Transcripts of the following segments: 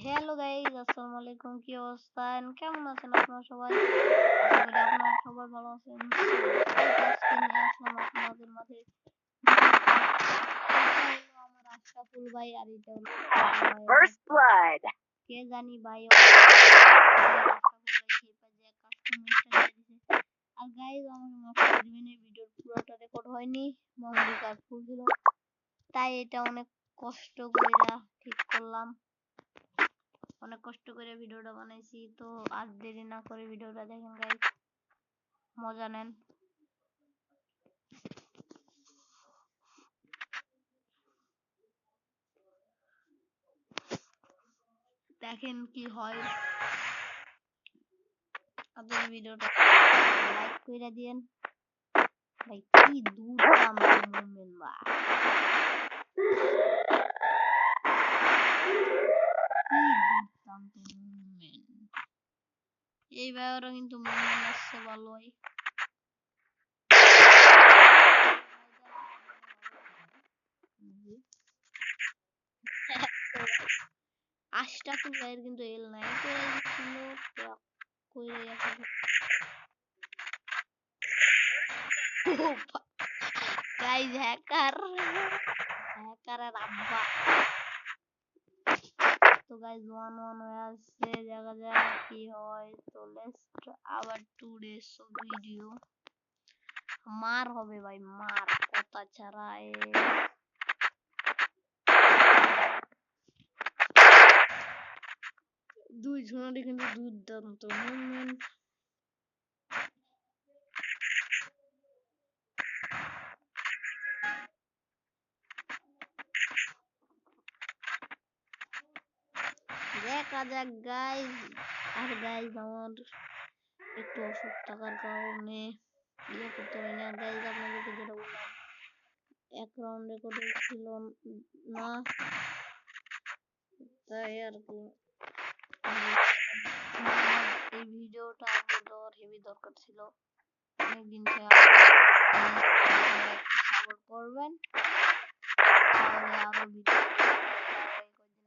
Hello guys, আসসালামু আলাইকুম। কি অবস্থা? কেমন আছেন আপনারা সবাই? আশা করি আপনারা সবাই ভালো আছেন। আজকে নিয়ে আসলাম আপনাদের মাঝে এটা হলো আমার আশরাফুল ভাই, আর এটা হলো ফার্স্ট ব্লাড। কে জানি ভাই আশরাফুল ভাই খেপা যে কাস্টমাইজটা দিয়ে দিছে। আর গাইস আমার মাফ করে দিবেন, এই ভিডিওর পুরোটা রেকর্ড হয়নি, মেমরি কার্ড ফুল ছিল, তাই এটা অনেক কষ্ট কইরা ঠিক করলাম। অনেক কষ্ট করে ভিডিওটা বানাইছি, তো আর দেরি না করে ভিডিওটা দেখেন গাইস, মজা নেন। দেখেন কি হয়। আপনাদের ভিডিওটা লাইক করে দিয়েন ভাই। কি দুর্দান্ত মুভমেন্ট ভাই, কি দুর্দান্ত মুভমেন্ট। এইবারও কিন্তু মুভমেন্ট আসছে ভালোই। আশরাফুল ভাইয়ের কিন্তু এল নাই করে দিচ্ছিল গাইজ হ্যাকারের আব্বা। তো গাইজ 1-1 হয়ে আসছে, দেখা যাক কি হয়। তো লেটস আবার 2 ডেজ অফ ভিডিও। মার হবে ভাই, মার, কথা ছাড়া। দুই জনেরই কিন্তু দুর্দান্ত মুভমেন্ট। দেখা যাক গাইজ। আর গাইজ আমার একটু অসুখ থাকার কারণে ইয়ে করতে পারি না গাইজ। আপনাদেরকে যেটা বললাম, এক রাউন্ড রেকর্ড ছিল না, তাই আর কি এই ভিডিওটা আপলোড দেওয়ার হেভি দরকার ছিল। অনেকদিন থেকে সাপোর্ট করবেন, তাহলে আরো ভিডিও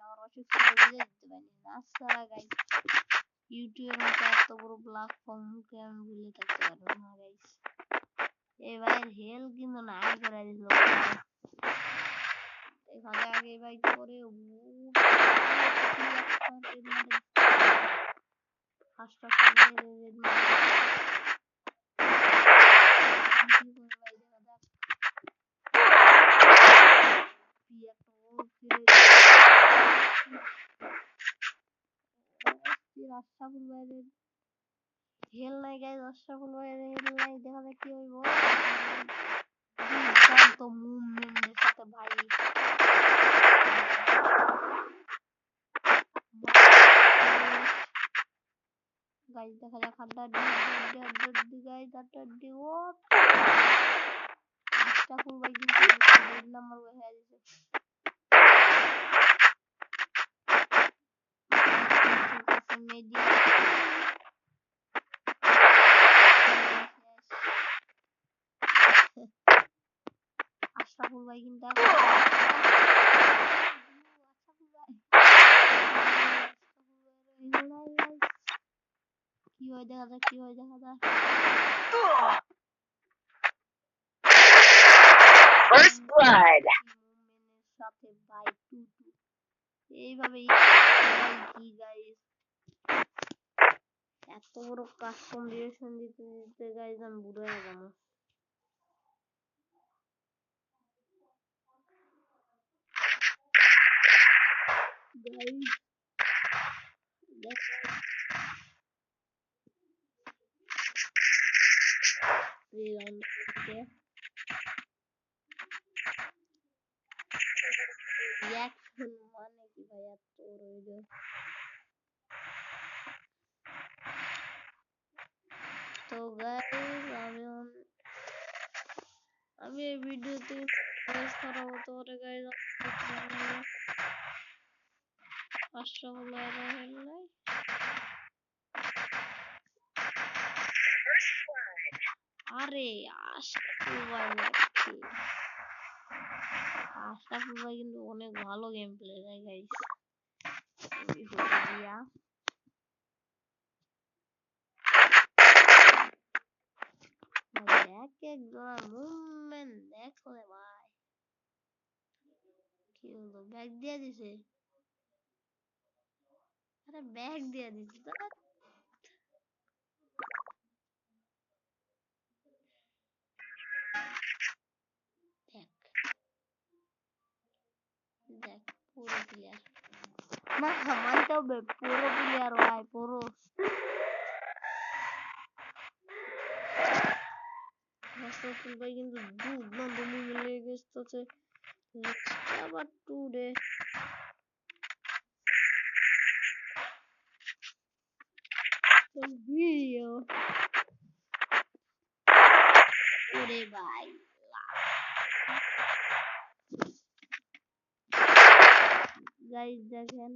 আমার অসুখ ছিল বুঝে দিতে পারিনি। তাছাড়া গাইজ ইউটিউবের মতো এত বড় প্ল্যাটফর্মকে আমি ভুলে থাকতে পারবো না গাইজ। এই ভাইয়ের হেল কিন্তু নাই করে দিল। দেখা যাক এই ভাই করে ফার্স্ট আশরাফুল ভাইয়ের হেল নাই গাইজ, আশরাফুল ভাইয়ের হেল নাই। দেখা যাক কি হইব। দুর্দান্ত মুভমেন্টের সাথে ভাই গাইজ, দেখা যাক হাড্ডাহাড্ডি গাইজ, হাড্ডাহাড্ডি। ও আশরাফুল ভাই কিন্তু 1 নাম্বার হয়ে গেছে। আশরাফুল ভাই কিন্তু কি হয় দেখা যাক, কি হয় দেখা যাক। ফার্স্ট ব্লাড সাথে ভাই 2-2 এইভাবেই কি গাইস, এত বড় কাস্টম রিয়েকশন দিতে দিতে গাইস আমি বুড়ো হয়ে যাবো। গাইস রিয়াকশন মানে কি ভাই, এত বড়। তো গাইস আমি এই ভিডিওতে খারাপ হতে পারে গাইস। আশরাফুল ভাইয়ের হেল নাই। আরে আশরাফুল ভাই আশরাফুল ভাই কিন্তু অনেক ভালো গেম প্লে দেয় গাইস। দিয়া এক একজনের মুভমেন্ট দেখলে ভাই কি হলো ব্যাগ দিয়ে দিছে আরে ব্যাগ দিয়ে দিছে দেখ দেখ পুরো প্লেয়ার মানতে হবে পুরো প্লেয়ার ভাই পুরো ভাই কিন্তু দুর্দান্ত মুভমেন্ট লেগে গেছে আবার টুডে video ওরে ভাই গাইস দেখেন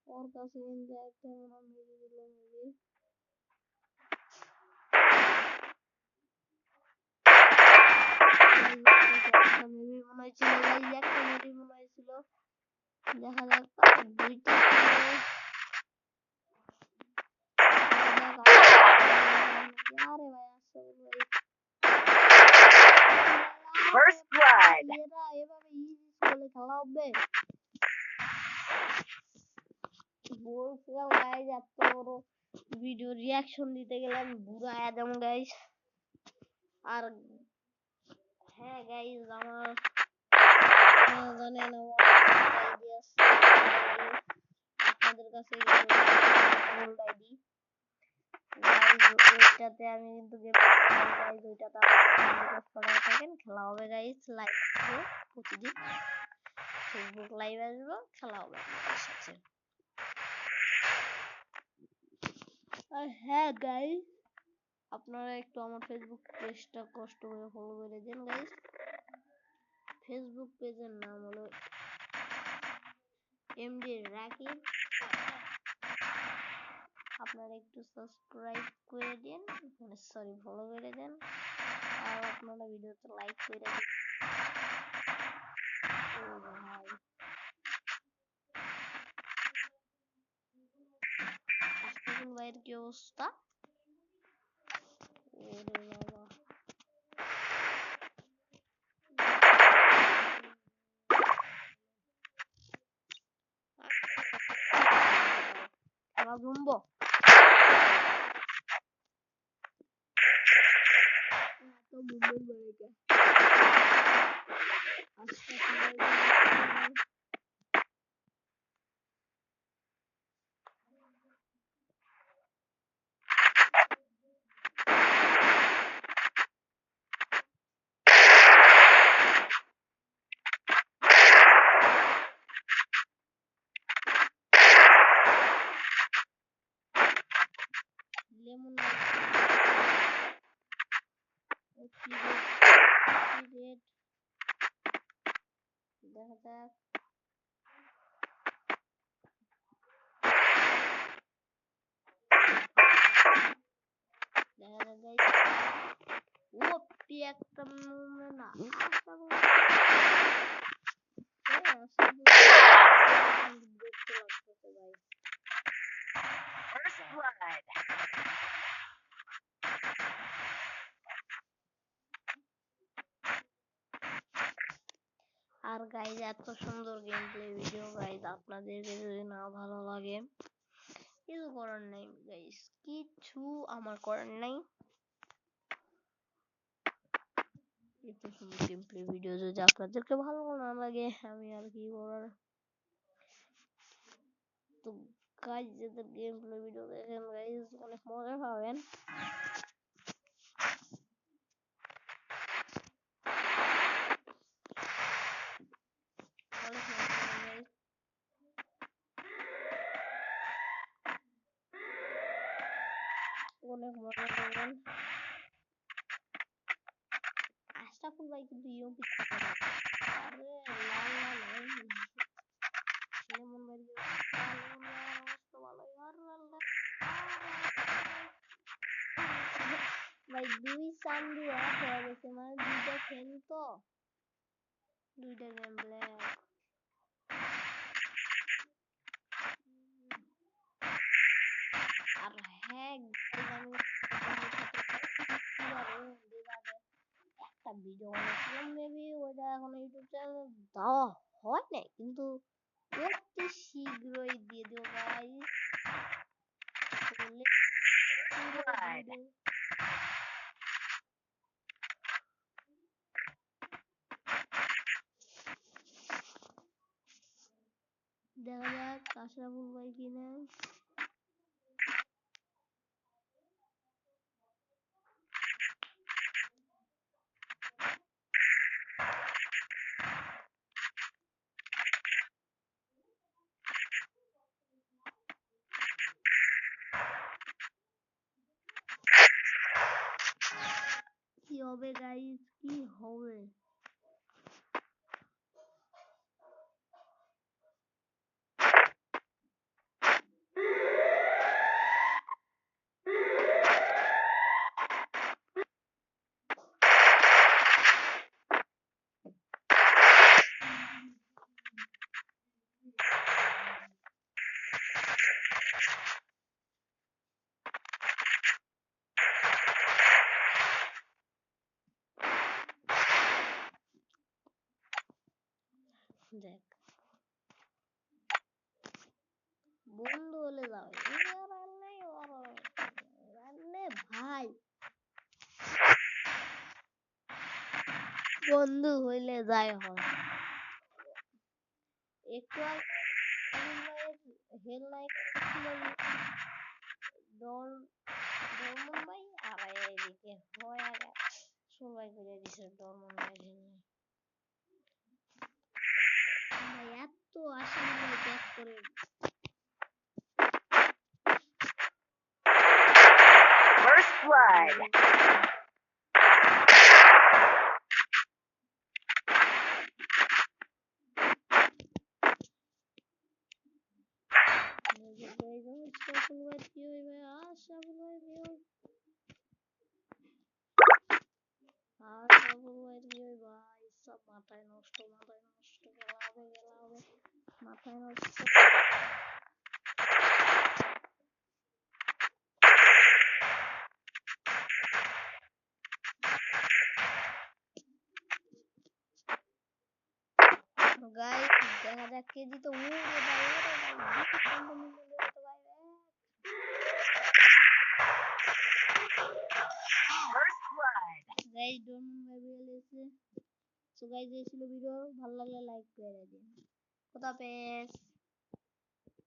ওর কাছে কিন্তু একটা মেরে দিল মেরে মেবি মনে হয়েছিল গাইস একটা মেবি মনে হয়েছিল দেখা যাক দুইটা আরে ভাই আসলে ভাই ফার্স্ট ব্লাড এরা এভাবে ইজি বলে খেলা হবে বলছিলাম গাইস এত বড় ভিডিও রিয়াকশন দিতে গেলে আমি বুড়া হয়ে যাবো গাইস আর হ্যাঁ গাইস আমার জানেন আমার আইডিয়া আপনাদের কাছে ওল্ড আইডি গাইস ওইটাতে আমি কিন্তু গেম গাইস ওইটাতে আপনারা করা থাকেন খেলা হবে গাইস লাইভ প্রতিদিন ফেসবুক লাইভ আসবে খেলা হবে আপনাদের সাথে আর হ্যাঁ গাইস আপনারা একটু আমার ফেসবুক পেজটা কষ্ট করে ফলো করে দেন গাইস ফেসবুক পেজের নাম হলো এমডি রাকিব আপনারা একটু সাবস্ক্রাইব করে দেন মানে সরি ফলো করে দেন আর আপনারা ভিডিওতে লাইক করে দেন ও ভাই আশফাকুল ভাইয়ের কি অবস্থা ওরে বাবা খেলা জমবো তো মুম্বাই বেড়ে আশফাকুল ভাই লেমন রেড দেখা যাক দেখা যাক গাইস ওপি একটা মুভমেন্ট না দেখতে লাগতেছে ভাই ফার্স্ট ব্লাড আর গাইজ এত সুন্দর গেম প্লে ভিডিও গাইজ আপনাদেরকে যদি না ভালো লাগে কিছু করার নাই গাইজ কিছু আমার করার নাই এত সুন্দর গেম প্লে ভিডিও যদি আপনাদেরকে ভালো না লাগে আমি আর কি করার তো গাইজ যাদের গেম প্লে ভিডিও দেখেন গাইজ অনেক মজা পাবেন অনেক মজা করবেন। আশরাফুল ভাই কিন্তু ইউপি আরে লাল লাল লেমন ভাই অবস্থা ভালো ভাই 2 চান্দি এক হয়ে গেছে মানে দুইটা খেল তো দুইটা গেম ব্ল্যাক আর হ্যাঁ আমি একটা ভিডিও বানাচ্ছিলাম মেবি ওটা এখন ইউটিউব চ্যানেলে দেওয়া হয় নাই কিন্তু অতি শীঘ্রই দিয়ে দিও গাইস দেখা যাক আশরাফুল ভাই কিনা কি হবে গাইস কি হবে দেখ বন্ধু হলে যাও ভাই বন্ধু হইলে যাই হয় একটু হেল লাইক ডরমন ভাই আর এদিকে হয় আগে সবাই করে দিছে ডরমন ভাই ভাই এত আশা ভাই ব্যাক করে First blood মাথায় নষ্ট মাথায় নষ্ট গাইস দেখা যাক কেজি তো উড়ে ভাই গাইস ডোন্ট ভাই সো গাইস এই ছিল ভিডিও ভালো লাগলে লাইক করে দিন খোদা হাফেজ